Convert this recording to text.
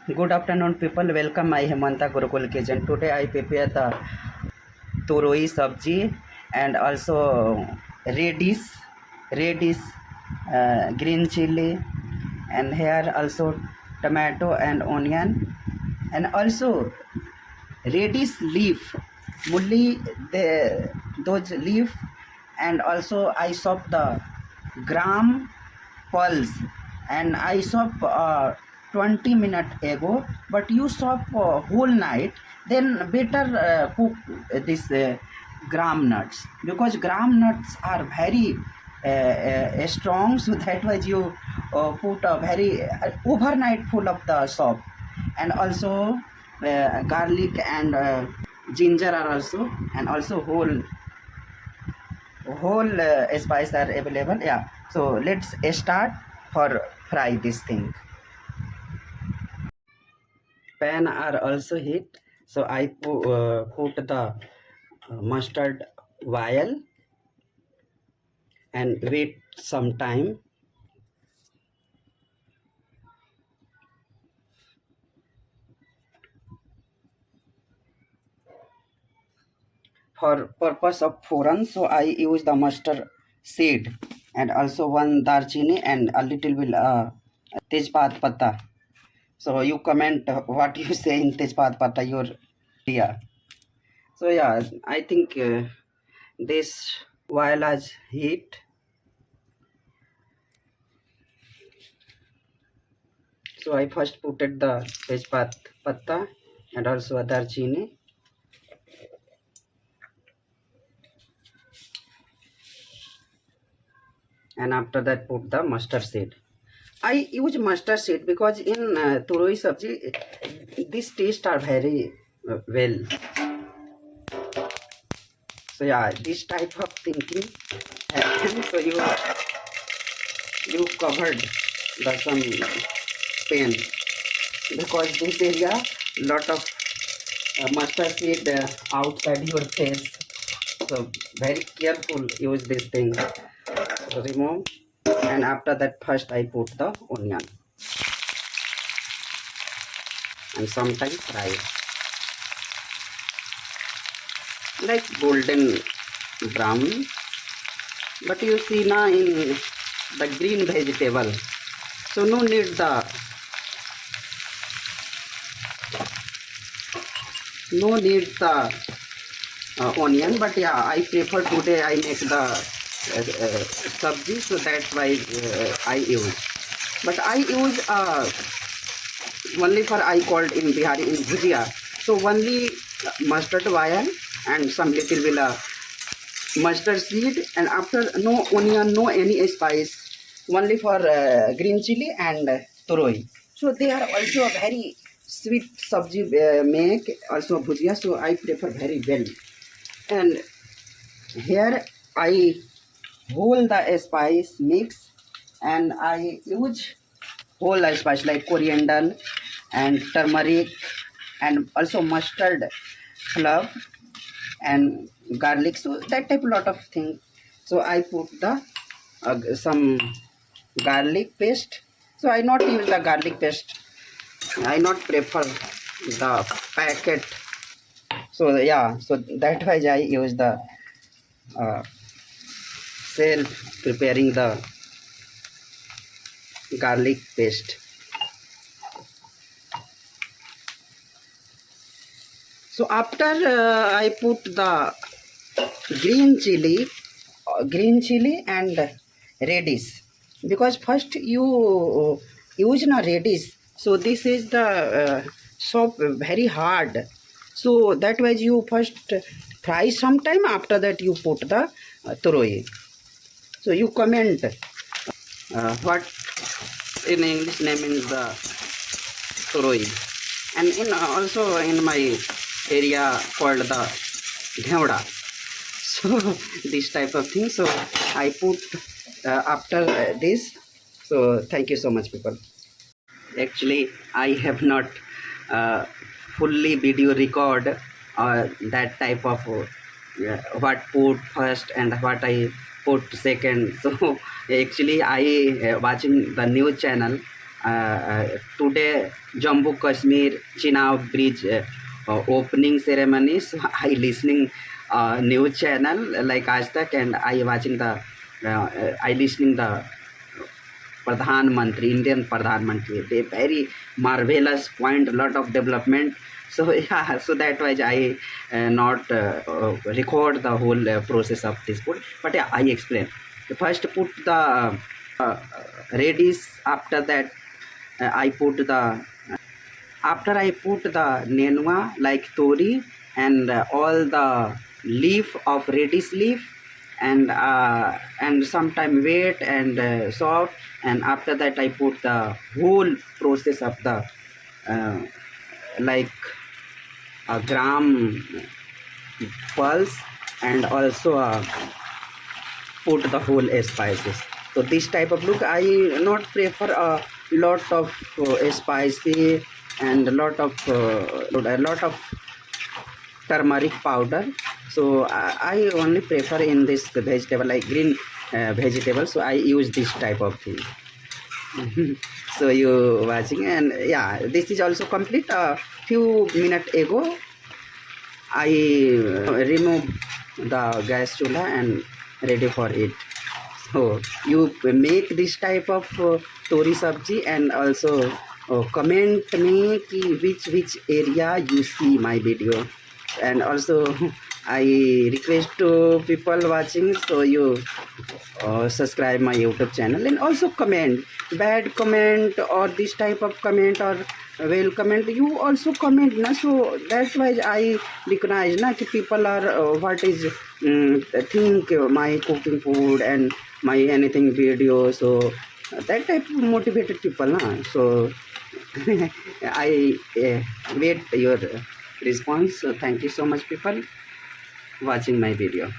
Good afternoon, people. Welcome. I Hemanta Gurukul Kitchen. Today I prepare the turoi sabji and also radish, radish, green chili, and here also tomato and onion, and also radish leaf, mulli the those leaf, and also I chop the gram pulse and I chop 20 minutes ago, but you chop whole night, then better cook this gram nuts, because gram nuts are very strong, so that was you put a very overnight full of the soap, and also garlic and ginger are also, and also whole spice are available. Yeah, so let's start for fry this thing. Pan are also heat, so I put the mustard oil and wait some time. For purpose of foreign, so I use the mustard seed and also one darchini and a little bit tejpat patta. So you comment what you say in tejpat patta, your idea. So yeah, I think this oil has heat. So I first put it the tejpat patta and also a darchini, and after that put the mustard seed. I use mustard seed because in turoi sabji these taste are very well. So yeah, this type of thinking happens. So you covered the some pain, because this area lot of mustard seed outside your face. So very careful use this thing. So remove, and after that first I put the onion and sometimes fry like golden brown. But you see now in the green vegetable, so no need the onion. But yeah, I prefer today I make the sabji, so that's why I use. But I use only for I called in Bihari in bhujia. So only mustard oil and some little bit mustard seed, and after no onion, no any spice, only for green chili and turoi. So they are also a very sweet sabji make, also bhujia. So I prefer very well. And here I whole the spice mix, and I use whole spice like coriander and turmeric and also mustard clove and garlic, so that type lot of thing. So I put the some garlic paste. So I not use the garlic paste, I not prefer the packet. So yeah, so that why I use the uh, self preparing the garlic paste. So after I put the green chili and radish, because first you use na radish, so this is the soap very hard, so that was you first fry sometime, after that you put the turoi. So you comment what in English name is the turoi, and in also in my area called the ghewda. So this type of thing, so I put after this. So thank you so much, people. Actually I have not uh, fully video record that type of what put first and what I put second. So actually I watching the news channel, today Jammu Kashmir Chenab Bridge opening ceremony. So I listening news channel like Aaj Tak, and I watching the I listening the Pradhan Mantri, Indian Pradhan Mantri. They very marvelous point, lot of development. So yeah, so that was I not record the whole process of this food, but yeah, I explain. First put the radish. After that, I put the after I put the nenua like tori and all the leaf of radish leaf, and sometime wet and soft, and after that I put the whole process of the uh, like a gram pulse, and also put the whole spices. So this type of look I not prefer a lot of spicy and a lot of turmeric powder. So I only prefer in this vegetable like green vegetable. So I use this type of thing. So you watching, and yeah, this is also complete. A few minutes ago I remove the gas chula and ready for it. So you make this type of tori sabji, and also comment me ki which area you see my video, and also I request to people watching, so you subscribe my YouTube channel, and also comment bad comment or this type of comment or well comment, you also comment na. So that's why I recognize na ki people are what is think my cooking food and my anything video. So that type of motivated people na. So I wait your response. So thank you so much people watching my video.